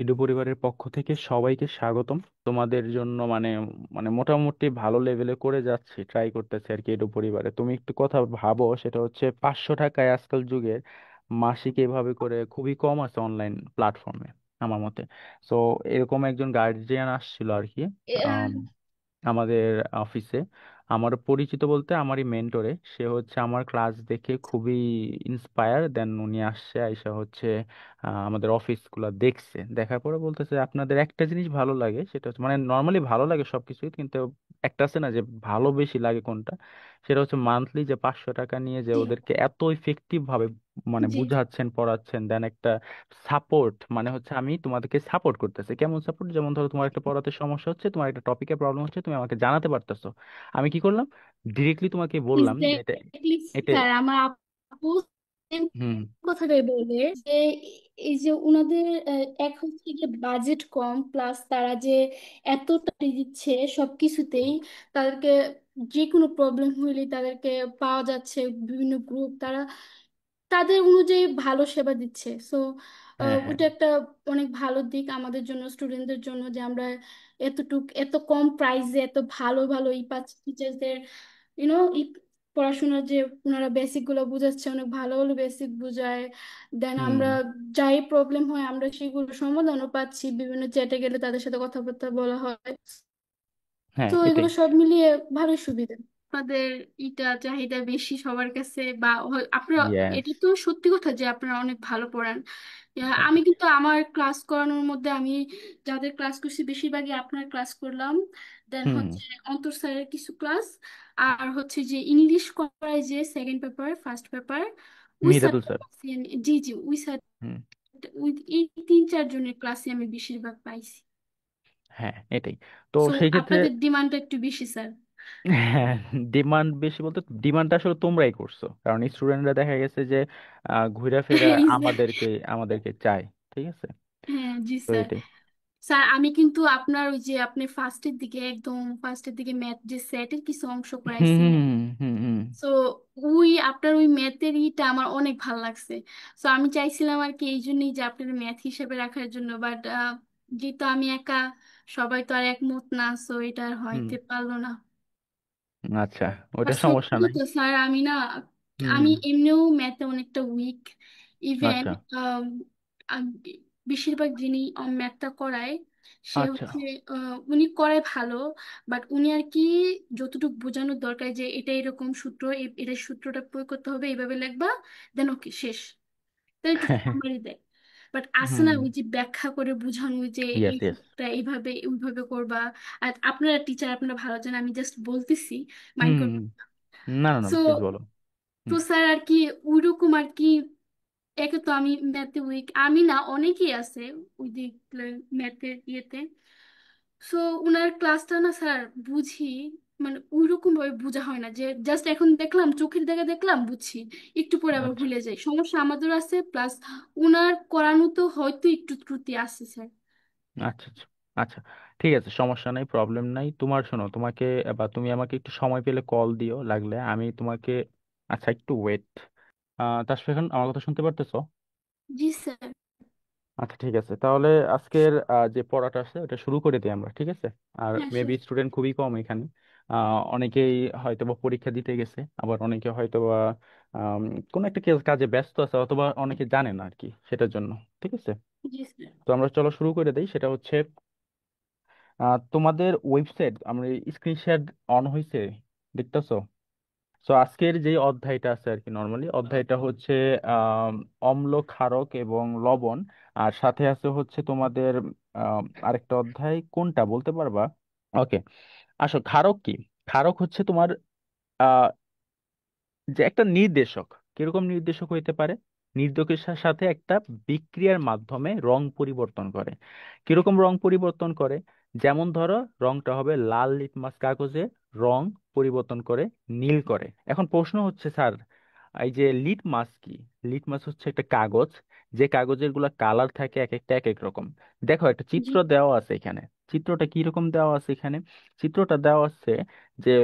ইদু পরিবারের পক্ষ থেকে সবাইকে স্বাগতম। তোমাদের জন্য মানে মানে মোটামুটি ভালো লেভেলে করে যাচ্ছি, ট্রাই করতেছি আর কি। ইদু পরিবারে তুমি একটু কথা ভাবো, সেটা হচ্ছে 500 টাকায় আজকাল যুগের মাসিক এভাবে করে খুবই কম আছে অনলাইন প্ল্যাটফর্মে আমার মতে। সো এরকম একজন গার্জিয়ান আসছিল আর কি আমাদের অফিসে। আমার পরিচিত বলতে আমারই মেন্টরে, সে হচ্ছে আমার ক্লাস দেখে খুবই ইন্সপায়ার, দেন উনি আসছে আইসা হচ্ছে আমাদের অফিসগুলো দেখছে, দেখার পরে বলতেছে আপনাদের একটা জিনিস ভালো লাগে, সেটা হচ্ছে মানে নর্মালি ভালো লাগে সবকিছুই, কিন্তু একটা আছে না যে ভালো বেশি লাগে কোনটা, সেটা হচ্ছে মান্থলি যে 500 টাকা নিয়ে যে জি ওদেরকে এত ইফেক্টিভ ভাবে মানে জি জি বুঝাচ্ছেন পড়াচ্ছেন, দেন একটা সাপোর্ট, মানে হচ্ছে আমি তোমাদেরকে সাপোর্ট করতেছি। কেমন সাপোর্ট? যেমন ধরো তোমার একটা পড়াতে সমস্যা হচ্ছে, তোমার একটা টপিকে প্রবলেম হচ্ছে, তুমি আমাকে জানাতে পারতেছো, আমি কি করলাম, ডিরেক্টলি তোমাকে বললাম যে এটা এক্স্যাক্টলি এটা স্যার। আমার আপু same হুম। কথাটাই বলে যে এই যে উনাদের এক হচ্ছে যে বাজেট কম, প্লাস তারা যে এতটা দিচ্ছে সবকিছুতেই, তাদেরকে যে কোনো প্রবলেম হইলে তাদেরকে পাওয়া যাচ্ছে, বিভিন্ন গ্রুপ তারা তাদের অনুযায়ী ভালো সেবা দিচ্ছে। সো হ্যাঁ, হ্যাঁ। ওটা একটা অনেক ভালো দিক আমাদের জন্য, স্টুডেন্টদের জন্য, যে আমরা এত কম প্রাইসে এত ভালো ভালো ই পাচ্ছি টিচারদের, ইউনো, পড়াশোনার যে ওনারা বেসিক গুলো বুঝাচ্ছে, অনেক ভালো ভালো বেসিক বুঝায়। দেন হুম। আমরা যাই প্রবলেম হয় আমরা সেগুলো সমাধানও পাচ্ছি, বিভিন্ন চ্যাটে গেলে তাদের সাথে কথাবার্তা বলা হয়। হ্যাঁ, তো এটাই। এগুলো সব মিলিয়ে ভালোই সুবিধা। আপনাদের ইটা চাহিদা বেশি সবার কাছে, বা আপনারা, ইয়েস। এটা তো সত্যি কথা যে আপনারা অনেক ভালো পড়ান। আমি কিন্তু আমার ক্লাস করানোর মধ্যে আমি যাদের ক্লাস করছি বেশিরভাগই আপনার ক্লাস করলাম। দেন হুম। হচ্ছে অন্তর স্যারের কিছু ক্লাস, আর হচ্ছে যে ইংলিশ করায় যে সেকেন্ড পেপার ফার্স্ট পেপার, ওই মিরাদুল স্যারটার স্যার। ক্লাসে আমি, জি জি, ওই স্যার, হুম। ওই এই তিন চার জনের ক্লাসে আমি বেশিরভাগ পাইছি। হ্যাঁ, এটাই। তো সো সেই ক্ষেত্রে আপনাদের ডিমান্ডটা একটু বেশি স্যার। হ্যাঁ, ডিমান্ড বেশি বলতে ডিমান্ডটা আসলে তোমরাই করছো, কারণ স্টুডেন্টরা দেখা গেছে যে ঘুরে ফিরে এই যে, আমাদেরকে আমাদেরকে চায়। ঠিক আছে। হ্যাঁ জি তো স্যার। এটাই। স্যার আমি কিন্তু আপনার ওই যে আপনি ফার্স্টের দিকে, একদম ফার্স্টের দিকে ম্যাথ যে সেটের কিছু অংশ হুম, করাইছেন, হুম, হুম, হুম, সো ওই আপনার ওই ম্যাথের ইটা আমার অনেক ভালো লাগছে। সো আমি চাইছিলাম আর কি এই জন্যই যে আপনার ম্যাথ হিসেবে রাখার জন্য, বাট যেহেতু আমি একা, সবাই তো আর একমত না, সো এটা আর হুম। হইতে পারলো না। আচ্ছা, ওটা আর সমস্যা সত্যি নাই। তো স্যার, আমি না, হুম। আমি এমনিও ম্যাথে অনেকটা উইক। ইভেন আচ্ছা, বেশিরভাগ যিনি ম্যাথটা করায় সে আচ্ছা। হচ্ছে, উনি করায় ভালো, বাট উনি আর কি যতটুকু বোঝানোর দরকার যে এটা এরকম সূত্র, এটা সূত্রটা প্রয়োগ করতে হবে, এইভাবে লিখবা, দেন ওকে শেষ, তাই একটু সামারি দেয়। বাট আসে না হুম। ওই যে ব্যাখ্যা করে বোঝানো, ওই যে ইয়েস, এই ইয়েস। সূত্রটা এইভাবে ওইভাবে করবা। আর আপনারা টিচার, আপনারা ভালো জানেন, আমি জাস্ট বলতেছি, মাইন্ড হুম, হুম, করবেন। হুম। না, না, না, সো প্লিজ বলো। তো হুম। স্যার আর কি ওইরকম আর কি, একে তো আমি ম্যাথে উইক, আমি না অনেকেই আছে ওই দিক ম্যাথের ইয়েতে। সো উনার ক্লাসটা না স্যার বুঝি, মানে ওইরকম ভাবে বোঝা হয় না, যে জাস্ট এখন দেখলাম চোখের দেখে দেখলাম বুঝছি, একটু পরে আবার আচ্ছা, ভুলে যাই, সমস্যা আমাদের আছে, প্লাস উনার করানো তো হয়তো একটু ত্রুটি আছে স্যার। আচ্ছা, আচ্ছা। আচ্ছা, ঠিক আছে, সমস্যা নাই, প্রবলেম নাই। তোমার শোনো, তোমাকে বা তুমি আমাকে একটু সময় পেলে কল দিও লাগলে, আমি তোমাকে। আচ্ছা, একটু ওয়েট। তাসফিয়া খান, আমার কথা শুনতে পারতেছো? জি স্যার। আচ্ছা, ঠিক আছে, তাহলে আজকের যে পড়াটা আছে ওটা শুরু করে দিই আমরা, ঠিক আছে? আর হ্যাঁ মেবি স্যার। স্টুডেন্ট খুবই কম এখানে। অনেকেই হয়তো বা পরীক্ষা দিতে গেছে, আবার অনেকে হয়তো বা আম, কোনো একটা কাজে ব্যস্ত আছে, অথবা অনেকে জানে না আর কি, সেটার জন্য। ঠিক আছে। জি স্যার। তো আমরা চলো শুরু করে দিই। সেটা হচ্ছে তোমাদের ওয়েবসাইট আমরা স্ক্রিন শেয়ার অন হয়েছে, দেখতেছো? তো আজকের যে অধ্যায়টা আছে আর কি, নর্মালি অধ্যায়টা হচ্ছে আম, অম্ল, ক্ষারক এবং লবণ। আর সাথে আছে হচ্ছে তোমাদের আরেকটা অধ্যায়, কোনটা বলতে পারবা? ওকে, আসো, ক্ষারক কি? ক্ষারক হচ্ছে তোমার যে একটা নির্দেশক। কিরকম নির্দেশক হইতে পারে? নির্দেশের সাথে একটা বিক্রিয়ার মাধ্যমে রং পরিবর্তন করে। কিরকম রং পরিবর্তন করে? যেমন ধরো, রংটা হবে লাল লিটমাস কাগজে, রং পরিবর্তন করে নীল করে। এখন প্রশ্ন হচ্ছে স্যার, এই যে লিটমাস কি? লিটমাস হচ্ছে একটা কাগজ, যে কাগজের গুলা কালার থাকে এক একটা এক এক রকম। দেখো, একটা চিত্র জি দেওয়া আছে এখানে। চিত্রটা কি রকম দেওয়া আছে এখানে? চিত্রটা দেওয়া আছে যে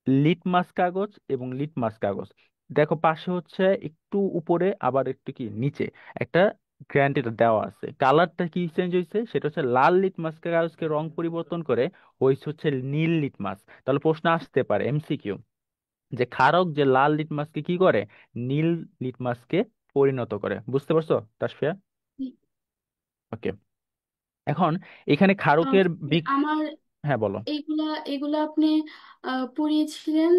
লিটমাস কাগজ এবং লিটমাস কাগজ। দেখো, পাশে হচ্ছে একটু উপরে, আবার একটু কি নিচে একটা গ্যারান্টিটা দেওয়া আছে। কালারটা কি চেঞ্জ হয়েছে, সেটা হচ্ছে লাল লিটমাস কাগজকে রং পরিবর্তন করে হয়েছে হচ্ছে নীল লিটমাস। তাহলে প্রশ্ন আসতে পারে এমসিকিউ, যে ক্ষারক যে লাল লিটমাসকে কি করে, নীল লিটমাসকে পরিণত করে। বুঝতে পারছো তাসফিয়া? ওকে। এখন এখানে আহ, ক্ষারকের বিক আমার হ্যাঁ বলো। এইগুলা এগুলা আপনি পড়িয়েছিলেন,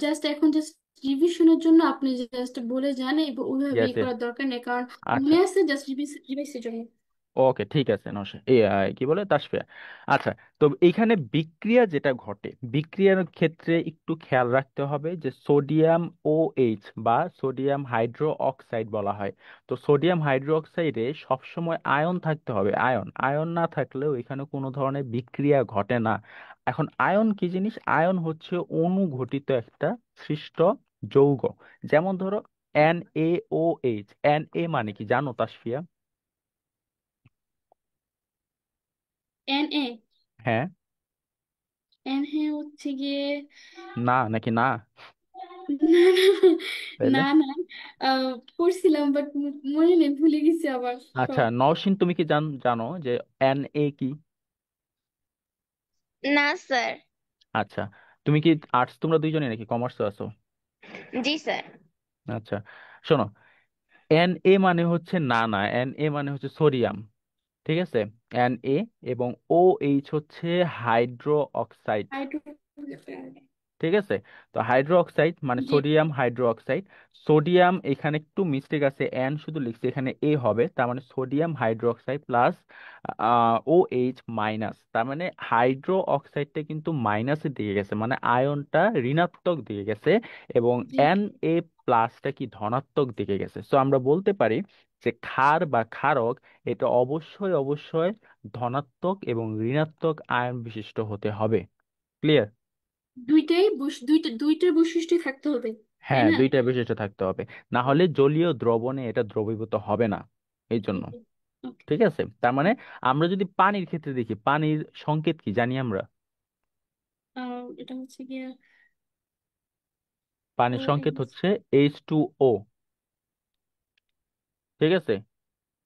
জাস্ট এখন জাস্ট রিভিশনের জন্য আপনি জাস্ট বলে যান, ওইভাবে ইয়েস ইয়েস। করার দরকার নেই, কারণ আচ্ছা, মনে আছে জাস্ট রিভাইসের জন্য। ওকে ঠিক আছে নশে এই কি বলে তাসফিয়া। আচ্ছা, তো এইখানে বিক্রিয়া যেটা ঘটে, বিক্রিয়ার ক্ষেত্রে একটু খেয়াল রাখতে হবে যে সোডিয়াম ও এইচ বা সোডিয়াম হাইড্রো অক্সাইড বলা হয়। তো সোডিয়াম হাইড্রো অক্সাইডে সবসময় আয়ন থাকতে হবে, আয়ন আয়ন না থাকলেও এখানে কোনো ধরনের বিক্রিয়া ঘটে না। এখন আয়ন কি জিনিস? আয়ন হচ্ছে অনুঘটিত একটা সৃষ্ট যৌগ। যেমন ধরো NaOH, এন এ মানে কি জানো তাসফিয়া? এন এ, হ্যাঁ। এন হ্যাঁ হচ্ছে গিয়ে না নাকি না? না তাইলে না, পড়ছিলাম বাট মনে নেই, ভুলে গেছি আবার আচ্ছা, সব। নওশিন তুমি কি জানো যে Na কি? না স্যার। আচ্ছা, তুমি কি আর্টস, তোমরা দুইজনে নাকি কমার্স আছো? জি স্যার। আচ্ছা, শোনো, Na মানে হচ্ছে না না, Na মানে হচ্ছে সোডিয়াম। ঠিক আছে, Na, এবং OH হচ্ছে হাইড্রো অক্সাইড। হাইড্রোজেন। ঠিক আছে, তো হাইড্রো অক্সাইড মানে জি। Sodium hydro oxide. সোডিয়াম এখানে একটু মিস্টেক আছে, এন শুধু লিখছে, এখানে এ হবে, তার মানে sodium hydro oxide plus OH minus, তার মানে হাইড্রো অক্সাইডটা কিন্তু মাইনাসের দিকে গেছে, মানে আয়নটা ঋণাত্মক দিকে গেছে, এবং জি। Na প্লাসটা কি ধনাত্মক দিকে গেছে। সো আমরা বলতে পারি যে ক্ষার বা ক্ষারক এটা অবশ্যই অবশ্যই ধনাত্মক এবং ঋণাত্মক আয়ন বিশিষ্ট হতে হবে। ক্লিয়ার? দুইটার বৈশিষ্ট্য থাকতে হবে, তাই হ্যাঁ, না? দুইটা বিশিষ্ট থাকতে হবে, না হলে জলীয় দ্রবণে এটা দ্রবীভূত হবে না। এই জন্য। ওকে। ওকে। ঠিক আছে, তার মানে আমরা যদি পানির ক্ষেত্রে দেখি, পানির সংকেত কি জানি আমরা? এটা হচ্ছে গিয়ে ও পানির সংকেত এইচ। হচ্ছে H2O। ঠিক আছে,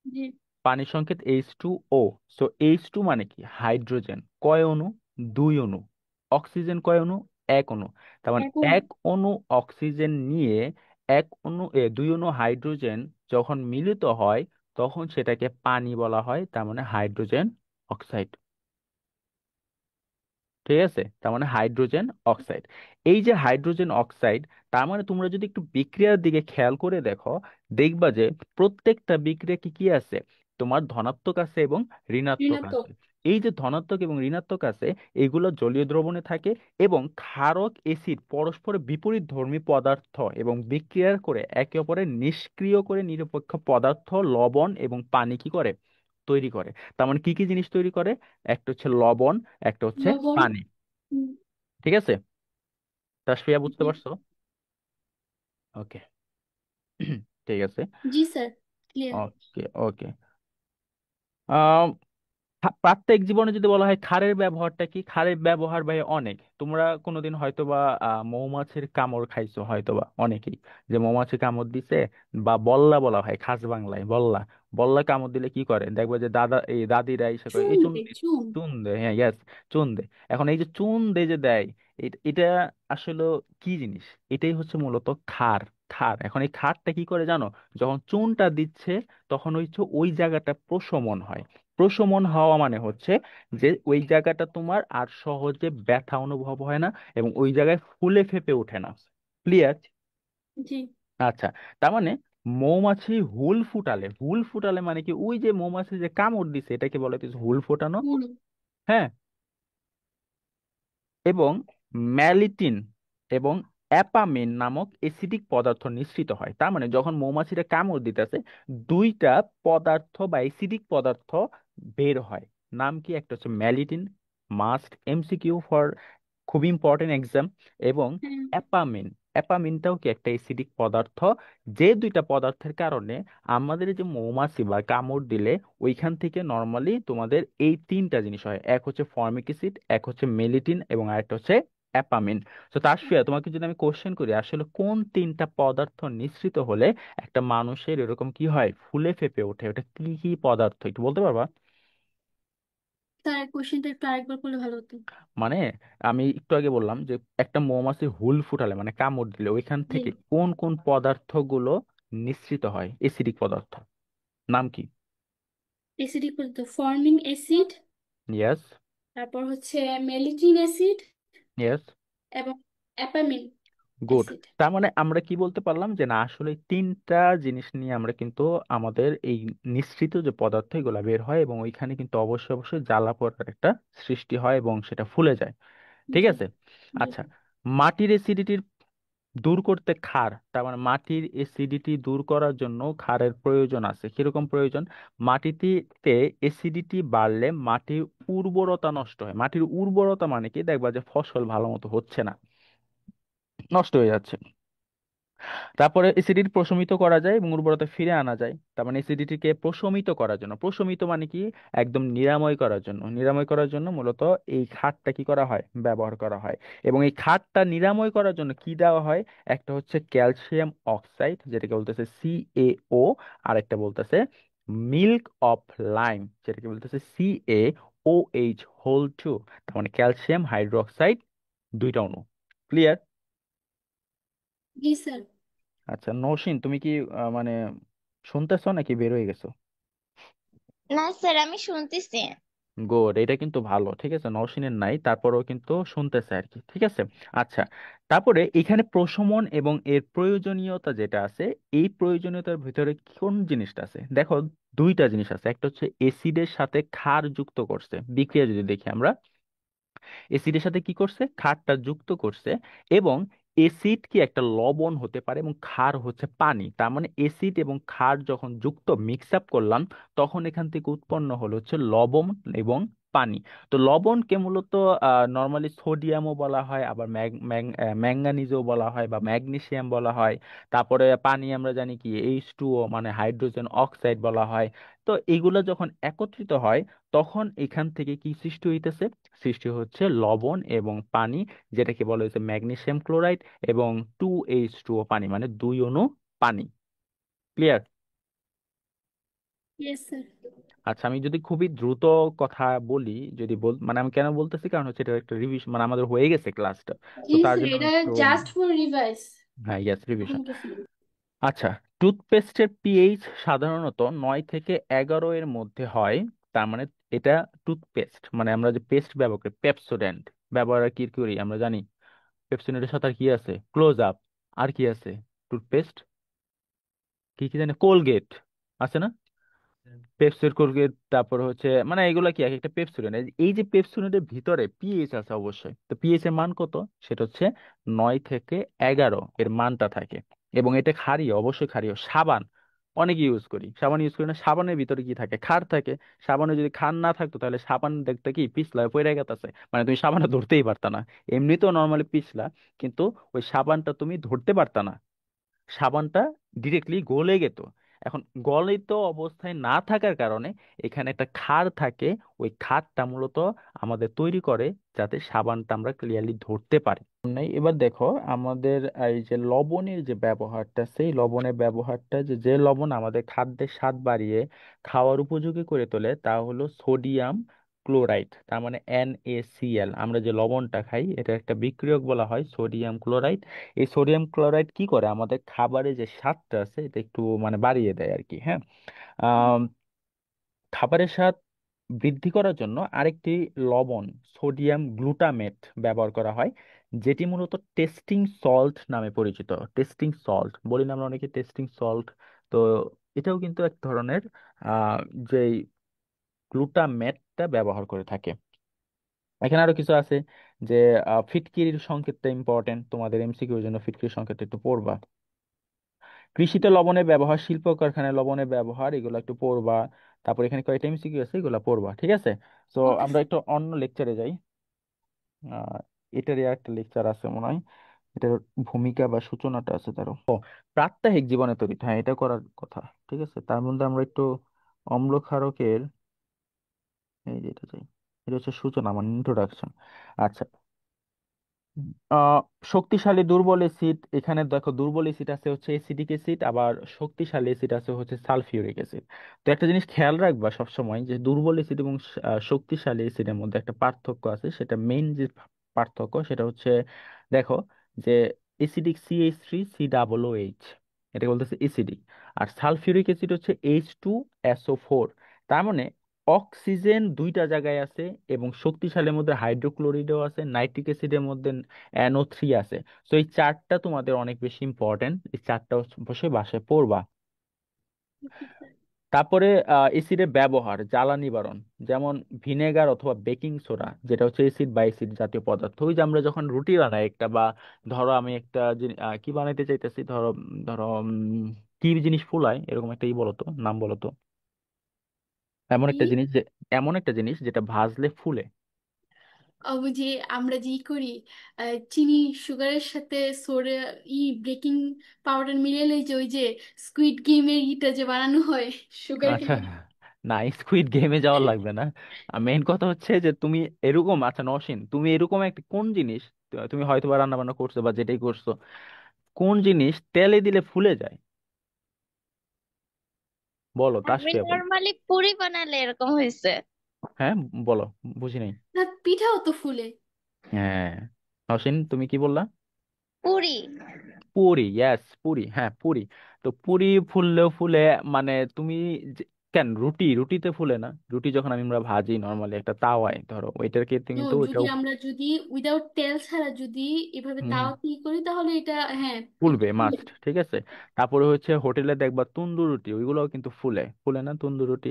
জি। পানির সংকেত H2O। সো H2 মানে কি? হাইড্রোজেন কয় অণু? দুই অণু। অক্সিজেন কয় অণু? এক অণু। তার মানে এখন এক অণু অক্সিজেন নিয়ে এক অণু দুই অণু হাইড্রোজেন যখন মিলিত হয়, তখন সেটাকে পানি বলা হয়, তার মানে হাইড্রোজেন অক্সাইড। ঠিক আছে, তার মানে হাইড্রোজেন অক্সাইড। এই যে হাইড্রোজেন অক্সাইড, তার মানে তোমরা যদি একটু বিক্রিয়ার দিকে খেয়াল করে দেখো, দেখবা যে প্রত্যেকটা বিক্রিয়া কি কি আছে, তোমার ধনাত্মক আছে এবং ঋণাত্মক ঋণাত্মক। আছে। এই যে ধনাত্মক এবং ঋণাত্মক আছে, এগুলো জলীয় দ্রবণে থাকে, এবং ক্ষারক এসিড পরস্পর বিপরীত ধর্মী পদার্থ এবং বিক্রিয়া করে একে অপরের নিষ্ক্রিয় করে নিরপেক্ষ পদার্থ লবণ এবং পানি কি করে, তৈরি করে। তার মানে কি কি জিনিস তৈরি করে? একটা হচ্ছে লবণ, একটা হচ্ছে লবণ। পানি। হুম, ঠিক আছে, তাসফিয়া বুঝতে জি। পারছো? ওকে। ঠিক আছে। জি স্যার, ক্লিয়ার। ওকে ওকে। প্রত্যেক জীবনে যদি বলা হয় ক্ষারের ব্যবহারটা কি, ক্ষারের ব্যবহার ভাই অনেক। তোমরা কোনোদিন হয়তোবা মৌমাছির কামড় খাইছো হয়তোবা অনেকেই, যে মৌমাছি কামড় দিছে, বা বল্লা বলা হয় খাস বাংলায়, বল্লা। বল্লা কামড় দিলে কি করে দেখবে যে দাদা এই দাদিরা এসে করে চুন এই চুন দে দে, চুন। চুন দে, হ্যাঁ ইয়েস, চুন দে। এখন এই যে চুন দে যে দেয়, এটা আসলে কি জিনিস? এটাই হচ্ছে মূলত ক্ষার। ক্ষার, এখন এই ক্ষারটা কি করে জানো? যখন চুনটা দিচ্ছে, তখন হচ্ছে ওই জায়গাটা প্রশমন হয়। প্রশমন হওয়া মানে হচ্ছে যে ওই জায়গাটা তোমার আর সহজে ব্যথা অনুভব হয় না, এবং ওই জায়গায় ফুলে ফেপে ওঠে না। ক্লিয়ার? জি। আচ্ছা, তার মানে মৌমাছি হুল ফুটালে, হুল ফুটালে মানে কি, ওই যে মৌমাছি যে কামড় দিছে এটাকে বলে হচ্ছে হুল ফোটানো। হুম। হ্যাঁ, এবং ম্যালিটিন এবং অ্যাপামিন নামক এসিডিক পদার্থ নিঃসৃত হয়। তার মানে যখন মৌমাছিটা কামড় দিতেছে, দুইটা পদার্থ বা এসিডিক পদার্থ বের হয়। নাম কি? একটা হচ্ছে ম্যালিটিন, মাস্ট এমসিকিউ ফর, খুব ইম্পর্টেন্ট এক্সাম। এবং হ্যাঁ। অ্যাপামিন, অ্যাপামিনটাও কি একটা এসিডিক পদার্থ। যে দুইটা পদার্থের কারণে আমাদের এই যে মৌমাছি বা কামড় দিলে ওইখান থেকে নর্মালি তোমাদের এই তিনটা জিনিস হয়, এক হচ্ছে ফর্মিক অ্যাসিড, এক হচ্ছে মেলিটিন, এবং আরেকটা হচ্ছে অ্যাপামিন। তো তাসফিয়া, তোমাকে যদি আমি কোশ্চেন করি আসলে কোন তিনটা পদার্থ নিঃসৃত হলে একটা মানুষের এরকম কি হয়, ফুলে ফেপে ওঠে, ওটা কি কি পদার্থ একটু বলতে পারবা? তার কোশ্চেনটা একটু আরেকবার করলে ভালো হতো। মানে আমি একটু আগে বললাম যে একটা মৌমাছি হুল ফুটালে মানে কামড় দিলে ওইখান জি। থেকে কোন কোন পদার্থগুলো নিঃসৃত হয়, এসিডিক পদার্থ, নাম কি? অ্যাসিডিক বলতে ফর্মিং অ্যাসিড, ইয়েস। তারপর হচ্ছে মেলিটিন অ্যাসিড ইয়েস। এবং অ্যাপামিন গুড। অ্যাসিড। তার মানে আমরা কি বলতে পারলাম যে না আসলে এই তিনটা জিনিস নিয়ে আমরা কিন্তু আমাদের এই নিঃসৃত যে পদার্থ এগুলা বের হয় এবং ওইখানে কিন্তু অবশ্যই অবশ্যই জ্বালা পোড়ার একটা সৃষ্টি হয় এবং সেটা ফুলে যায়। ঠিক জি। আছে। জি। আচ্ছা, মাটির অ্যাসিডিটি দূর করতে ক্ষার, তার মানে মাটির অ্যাসিডিটি দূর করার জন্য ক্ষারের প্রয়োজন আছে। কিরকম প্রয়োজন? মাটিতে অ্যাসিডিটি বাড়লে মাটির উর্বরতা নষ্ট হয়। মাটির উর্বরতা মানে কি, দেখবা যে ফসল ভালো মতো হচ্ছে না, নষ্ট হয়ে যাচ্ছে। তারপরে অ্যাসিডিটি প্রশমিত করা যায় এবং উর্বরতা ফিরে আনা যায়। তার মানে অ্যাসিডিটিকে প্রশমিত করার জন্য, প্রশমিত মানে কি, একদম নিরাময় করার জন্য, নিরাময় করার জন্য মূলত এই খাতটা কি করা হয়, ব্যবহার করা হয়। এবং এই খাতটা নিরাময় করার জন্য কি দেওয়া হয়, একটা হচ্ছে ক্যালসিয়াম অক্সাইড যেটাকে বলতেছে CaO, আর একটা বলতেছে মিল্ক অফ লাইম যেটাকে বলতেছে CaOH2। তার মানে ক্যালসিয়াম হাইড্রোক্সাইড, দুইটা অণু। ক্লিয়ার? জি স্যার। আচ্ছা নৌসিন, তুমি কি মানে শুনতেছো নাকি বের হয়ে গেছো? না স্যার, আমি শুনতেছি। গুড, এটা কিন্তু ভালো। ঠিক আছে, নৌসিনের নাই তারপরেও কিন্তু শুনতেছে আর কি। ঠিক আছে। আচ্ছা, তারপরে এখানে প্রশমন এবং এর প্রয়োজনীয়তা যেটা আছে, এই প্রয়োজনীয়তার ভিতরে কোন জিনিসটা আছে দেখো, দুইটা জিনিস আছে। একটা হচ্ছে এসিডের সাথে ক্ষার যুক্ত করছে, বিক্রিয়া যদি দেখি আমরা, এসিডের সাথে কি করছে, ক্ষারটা যুক্ত করছে। এবং এসিড কি একটা লবণ হতে পারে এবং ক্ষার হচ্ছে পানি। তার মানে এসিড এবং ক্ষার যখন যুক্ত মিক্স আপ করলাম, তখন এখান থেকে উৎপন্ন হলো হচ্ছে লবণ এবং পানি। তো লবণকে মূলত নর্মালি সোডিয়ামও বলা হয়, আবার ম্যাঙ্গানিজও বলা হয় বা ম্যাগনেসিয়াম বলা হয়। তারপরে পানি আমরা জানি কি H2O মানে হাইড্রোজেন অক্সাইড বলা হয়। তো এগুলো যখন একত্রিত হয় তখন এখান থেকে কি সৃষ্টি হইতেছে, সৃষ্টি হচ্ছে লবণ এবং পানি, যেটাকে বলা হয়েছে ম্যাগনেসিয়াম ক্লোরাইড এবং 2H2O পানি, মানে দুই অণু পানি। ক্লিয়ার? Yes sir. আচ্ছা, আমি যদি খুবই দ্রুত কথা বলি, যদি মানে আমি কেন বলতেছি, কারণ হচ্ছে এটা একটা রিভিশন, মানে আমাদের হয়ে গেছে ক্লাসটা। তো জি তার স্যার, জন্য আমি এটা একটু, জাস্ট ফর রিভাইস। হ্যাঁ ইয়েস, রিভিশন। Okay sir. আচ্ছা, টুথপেস্টের পিএইচ সাধারণত 9 থেকে 11 এর মধ্যে হয়। তার মানে এটা টুথপেস্ট, মানে আমরা যে পেস্ট ব্যবহার করি, পেপসোডেন্ট ব্যবহার কি করি আমরা জানি। পেপসোডেন্টের সাথে আর কি আছে, ক্লোজ আপ। আর কি আছে, টুথপেস্ট, কি কি জানি, কোলগেট আছে না, পেপসোড, কোলগেট। তারপর হচ্ছে মানে এগুলা কি এক একটা পেপসোডেন্ট। এই যে পেপসোডেন্টের ভিতরে পিএইচ আছে অবশ্যই, তো পিএইচ এর মান কত, সেটা হচ্ছে 9 থেকে 11 এর মানটা থাকে। এবং এটা ক্ষারীয়, অবশ্যই ক্ষারীয়। সাবান অনেক ইউজ করি, সাবান ইউজ করি না, সাবানের ভিতরে কি থাকে, ক্ষার থাকে। সাবানে যদি ক্ষার না থাকতো তাহলে সাবান দেখতে কি পিছলা পড়ে গেছে, মানে তুমি সাবানটা ধরতেই পারতা না। এমনিতেও নর্মালি পিছলা, কিন্তু ওই সাবানটা তুমি ধরতে পারতা না, সাবানটা ডিরেক্টলি গলে যেত। এখন গলিত অবস্থায় না থাকার কারণে এখানে একটা ক্ষার থাকে, ওই ক্ষারটা মূলত আমাদের তৈরি করে যাতে সাবানটা আমরা ক্লিয়ারলি ধরতে পারি। নাই, এবার দেখো আমাদের এই যে লবণের যে ব্যবহারটা, সেই লবণের ব্যবহারটা, যে যে লবণ আমাদের খাদ্যের স্বাদ বাড়িয়ে খাওয়ার উপযোগী করে তোলে, তা হলো সোডিয়াম ক্লোরাইড। তার মানে NaCl, আমরা যে লবণটা খাই এটা একটা বিক্রিয়ক বলা হয় সোডিয়াম ক্লোরাইড। এই সোডিয়াম ক্লোরাইড কি করে, আমাদের খাবারে যে স্বাদটা আছে এটা একটু মানে বাড়িয়ে দেয় আর কি। হ্যাঁ। আম, খাবারের স্বাদ বৃদ্ধি করার জন্য আরেকটি লবণ, সোডিয়াম গ্লুটামেট ব্যবহার করা হয়, যেটি মূলত টেস্টিং সল্ট নামে পরিচিত। টেস্টিং সল্ট বলি না আমরা অনেকে, টেস্টিং সল্ট। তো এটাও কিন্তু এক ধরনের আহ যে গ্লুটামেটটা ব্যবহার করে থাকে। এখানে আরো কিছু আছে, যে ফিটকিরির সংকেতটা ইম্পর্টেন্ট, তোমাদের MCQ এর জন্য ফিটকিরির সংকেতটা একটু পড়বা। কৃষিতে লবণের ব্যবহার, শিল্প কারখানায় লবণের ব্যবহার, এগুলো একটু পড়বা। তারপর এখানে কয়েকটা MCQ আছে, এগুলো পড়বা। ঠিক আছে। তো ওকে আমরা স্যার। একটু অন্য লেকচারে যাই। আহ এটারই একটা লেকচার আছে মনে হয়, এটার ভূমিকা বা সূচনাটা আছে তারও। প্রাত্যহিক জীবনে তড়িৎ, হ্যাঁ এটা করার কথা। ঠিক আছে, তার মধ্যে আমরা একটু অম্ল ক্ষারকের, এই যে এটা চাই, এটা হচ্ছে সূচনা মানে ইন্ট্রোডাকশন। আচ্ছা, আহ শক্তিশালী দুর্বল অ্যাসিড, এখানে দেখো দুর্বল অ্যাসিড আছে হচ্ছে এসিডিক অ্যাসিড, আবার শক্তিশালী অ্যাসিড আছে হচ্ছে সালফিউরিক অ্যাসিড। তো একটা জিনিস খেয়াল রাখবা সবসময় যে দুর্বল অ্যাসিড এবং শক্তিশালী অ্যাসিডের মধ্যে একটা পার্থক্য আছে। সেটা মেইন যে পার্থক্য সেটা হচ্ছে, দেখো যে এসিডিক CH3COOH, এটা বলতেছে এসিডিক। আর সালফিউরিক অ্যাসিড হচ্ছে H2SO4। তার মানে অক্সিজেন দুইটা জায়গায় আছে, এবং শক্তিশালীর মধ্যে হাইড্রোক্লোরিডও আছে, নাইট্রিক অ্যাসিডের মধ্যে NO3 আছে। তো এই চারটা তোমাদের অনেক বেশি ইম্পর্টেন্ট, এই চারটা অবশ্যই বাসায় পড়বা। Okay sir. তারপরে এসিডের ব্যবহার, জ্বালা নিবারণ, যেমন ভিনেগার অথবা বেকিং সোডা, যেটা হচ্ছে এসিড বা এসিড জাতীয় পদার্থ। ওই যে আমরা যখন রুটি বানাই একটা, বা ধরো আমি একটা কি বানাইতে চাইতেছি, ধরো ধরো কি জিনিস ফুলাই, এরকম একটা বলো তো, নাম বলো তো। এমন কি? একটা জিনিস যে এমন একটা জিনিস যেটা ভাজলে ফুলে। ও যে আমরা যে করি, চিনি সুগারের সাথে সোডা, ব্রেকিং পাউডার মিলাইলে যে ওই যে স্কুইড গেমের ইটা যে বানানো হয় সুগার আচ্ছা, কেন। না, স্কুইড গেমে যাওয়া লাগবে না। মেইন কথা হচ্ছে যে তুমি এরকম, আচ্ছা নওশিন, তুমি এরকম একটা কোন জিনিস, তুমি হয়তো বা রান্না বান্না করছো বা যেটাই করছো, কোন জিনিস তেলে দিলে ফুলে যায়? বলো, আমি তাসফিয়া বলো। নর্মালি পুরি বানালে এরকম হয়েছে। হ্যাঁ, বলো, বুঝি নাই। না, পিঠাও তো ফুলে। হ্যাঁ, নওশিন তুমি কি বললা? পুরি। পুরি, ইয়েস, পুরি, হ্যাঁ পুরি। তো পুরি ফুললেও ফুলে, মানে তুমি যে- কেন রুটিতে ফুলে না? রুটি যখন আমরা ভাজি নর্মালি একটা তাওয়ায়, ধরো ওইটাকে নো, কিন্তু ওইটা যদি আমরা যদি উইদাউট তেল ছাড়া যদি এভাবে হুম, তাওয়াতে করি তাহলে এটা, হ্যাঁ, এটা ফুলবে ফুলে। মাস্ট, ঠিক আছে। তারপরে হচ্ছে হোটেলে দেখবা তন্দুর রুটি, ওইগুলোও কিন্তু ফুলে, ফুলে না তন্দুর রুটি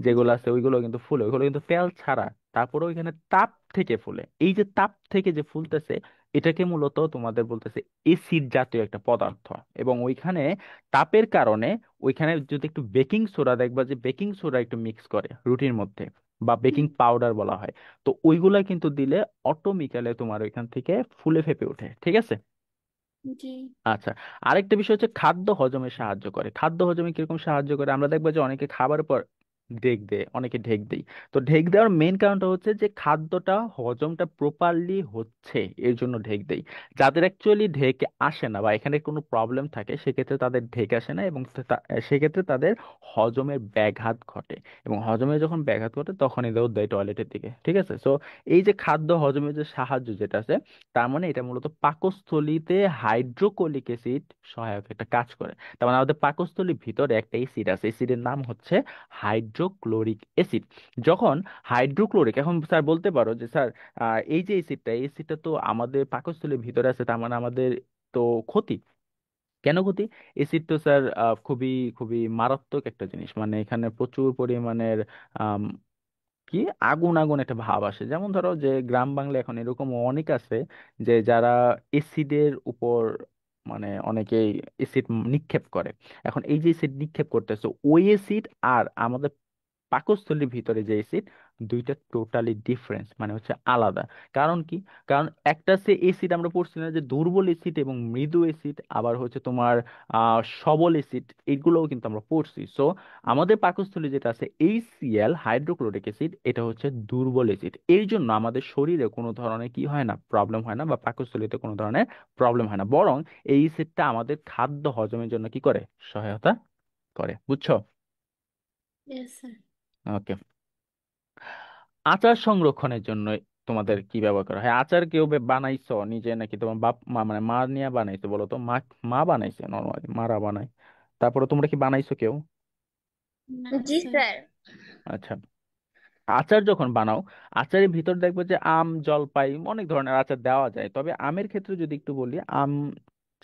জি। যেগুলো আছে, ওইগুলো কিন্তু ফুলে, ওইগুলো কিন্তু তেল ছাড়া। তারপরে ওইখানে তাপ থেকে ফুলে, এই যে তাপ থেকে যে ফুলতেছে, এটাকে মূলত তোমাদের বলতেছে এসিড জাতীয় একটা পদার্থ। এবং ওইখানে তাপের কারণে, ওইখানে যদি একটু বেকিং সোডা, দেখবা যে বেকিং সোডা একটু মিক্স করে রুটির মধ্যে, বা বেকিং হুম, পাউডার বলা হয়, তো ওইগুলা কিন্তু দিলে অটোমেটিক্যালি তোমার ওইখান থেকে ফুলে ফেপে ওঠে, ঠিক আছে। জি। আচ্ছা, আরেকটা বিষয় হচ্ছে খাদ্য হজমে সাহায্য করে। খাদ্য হজমে কিরকম সাহায্য করে, আমরা দেখবো যে অনেকে খাবারের পর ঢেক দেয়, অনেকে ঢেক দেয়। তো ঢেক দেওয়ার মেইন কারণটা হচ্ছে যে খাদ্যটা হজমটা প্রপারলি হচ্ছে, এর জন্য ঢেক দেয়। যাদের অ্যাকচুয়ালি ঢেক আসে না বা এখানে কোনো প্রবলেম থাকে, সেক্ষেত্রে তাদের ঢেক আসে না, এবং সেক্ষেত্রে তাদের হজমের ব্যাঘাত ঘটে। এবং হজমে যখন ব্যাঘাত ঘটে তখনই দৌড় দেয় টয়লেটের দিকে, ঠিক আছে। সো এই যে খাদ্য হজমের যে সাহায্য যেটা আছে, তার মানে এটা মূলত পাকস্থলীতে হাইড্রোক্লোরিক অ্যাসিড সহায়ক একটা কাজ করে। তার মানে আমাদের পাকস্থলীর ভিতরে একটা অ্যাসিড আছে, অ্যাসিডের নাম হচ্ছে হাইড্রোক্লোরিক অ্যাসিড। যখন হাইড্রোক্লোরিক, এখন স্যার বলতে পারো যে স্যার এই যে অ্যাসিডটা, এই অ্যাসিডটা তো আমাদের পাকস্থলীর ভিতরে আছে, তার মানে আমাদের তো ক্ষতি। কেন ক্ষতি? অ্যাসিড তো স্যার খুবই খুবই মারাত্মক একটা জিনিস, মানে এখানে প্রচুর পরিমাণের কি আগুন আগুন একটা ভাব আসে। যেমন ধরো যে গ্রাম বাংলা এখন এরকম অনেক আছে যে যারা এসিডের উপর, মানে অনেকেই এসিড নিক্ষেপ করে। এখন এই যে এসিড নিক্ষেপ করতেছে, ওই এসিড আর আমাদের পাকস্থলীর ভিতরে যে এসিড, দুইটা টোটালি ডিফারেন্স, মানে হচ্ছে আলাদা। কারণ কি? কারণ একটা সে এসিড আমরা পড়ছি না যে দুর্বল এসিড এবং মৃদু এসিড, আবার হচ্ছে তোমার সবল এসিড, এগুলোও কিন্তু আমরা পড়ছি। সো আমাদের পাকস্থলী যেটা আছে HCl হাইড্রোক্লোরিক অ্যাসিড, এটা হচ্ছে দুর্বল অ্যাসিড। এই জন্য আমাদের শরীরে কোনো ধরনের কি হয় না, প্রবলেম হয় না, বা পাকস্থলীতে কোনো ধরনের প্রবলেম হয় না, বরং এই অ্যাসিডটা আমাদের খাদ্য হজমের জন্য কি করে, সহায়তা করে, বুঝছো? Yes sir. ওকে। আচার সংরক্ষণের জন্য তোমাদের কি ব্যবহার করা হয়? আচার কেউ বানাইছো নিজে, নাকি তোমার বাপ মা, মানে মা নিয়ে বানাইছো? বলো তো, মা মা বানাইছে, নর্মালি মারা বানায়। তারপরে তোমরা কি বানাইছো কেউ? না জি স্যার। স্যার। আচ্ছা, আচার যখন বানাও, আচারের ভিতর দেখবে যে আম, জলপাই, অনেক ধরনের আচার দেওয়া যায়। তবে আমের ক্ষেত্রে যদি একটু বলি, আম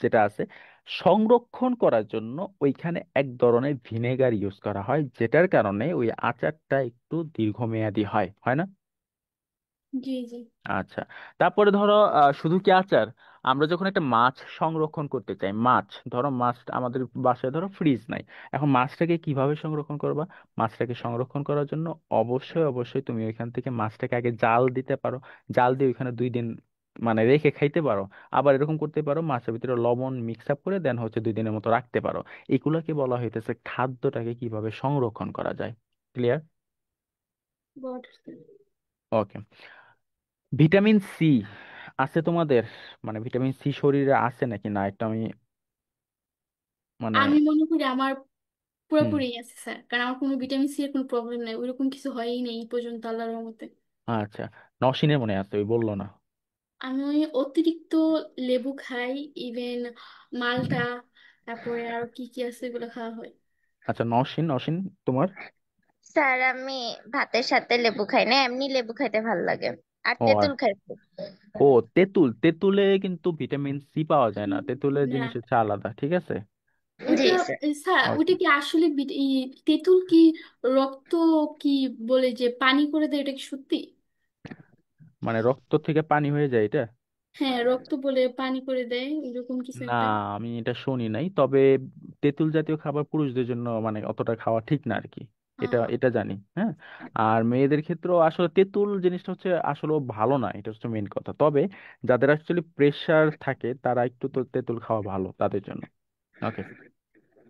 যেটা আছে সংরক্ষণ করার জন্য, ওইখানে এক ধরনের ভিনেগার ইউজ করা হয়, যেটার কারণে ওই আচারটা একটু দীর্ঘমেয়াদী হয়, হয় না? জি জি। আচ্ছা, তারপরে ধরো শুধু কি আচার, আমরা যখন একটা মাছ সংরক্ষণ করতে চাই, মাছ ধরো, মাছ আমাদের বাসায় ধরো ফ্রিজ নাই, এখন মাছটাকে কিভাবে সংরক্ষণ করবা? মাছটাকে সংরক্ষণ করার জন্য অবশ্যই অবশ্যই তুমি ওইখান থেকে মাছটাকে আগে জাল দিতে পারো, জাল দিয়ে ওইখানে 2 দিন মানে রেখে খাইতে পারো। আবার এরকম করতে পারো, মাছের ভিতরে লবণ মিক্স আপ করে দেন হচ্ছে 2 দিনের মতো রাখতে পারো। এগুলাকে বলা হইতেছে খাদ্যটাকে কিভাবে সংরক্ষণ করা যায়। ক্লিয়ার? বট স্যার। ওকে। ভিটামিন সি আছে তোমাদের? মানে ভিটামিন সি শরীরে আছে নাকি না, একটা আমি মানে। আমি মনে করি আমার হুম। পুরোপুরি আছে স্যার, কারণ আমার কোনো ভিটামিন সি এর কোনো প্রবলেম নাই, ওইরকম কিছু হয়ই নেই এই পর্যন্ত আল্লাহর রহমতে। আচ্ছা, নসিনের মনে আছে, ওই বললো না? আমি ওই অতিরিক্ত লেবু খাই, ইভেন মালটা, তারপরে আর কি কি আছে এগুলো খাওয়া হয়। আচ্ছা, নসিন নসিন তোমার? স্যার আমি ভাতের সাথে লেবু খাই না, এমনি লেবু খাইতে ভাল লাগে। আর ও তেঁতুল খাই খুব। ও তেঁতুল, তেঁতুলে কিন্তু ভিটামিন সি পাওয়া যায় না, তেঁতুলের না, জিনিস হচ্ছে আলাদা, ঠিক আছে। ওইটা জি স্যার। স্যার, ওইটা ওকে। কি আসলে তেঁতুল কি রক্ত, কি বলে যে পানি করে দেয়, এটা কি সত্যি? মানে রক্ত থেকে পানি হয়ে যায় এটা? হ্যাঁ, রক্ত বলে পানি করে দেয়, এরকম কিছু না, একটা। আমি এটা শুনি নাই, তবে তেঁতুল জাতীয় খাবার পুরুষদের জন্য মানে অতটা খাওয়া ঠিক না আর কি। এটা আহ, এটা জানি, হ্যাঁ। আর মেয়েদের ক্ষেত্রেও আসলে তেঁতুল জিনিসটা হচ্ছে আসলে ভালো না, এটা হচ্ছে মেইন কথা। তবে যাদের অ্যাকচুয়ালি প্রেশার থাকে তারা একটু তো তেঁতুল খাওয়া ভালো তাদের জন্য। ওকে।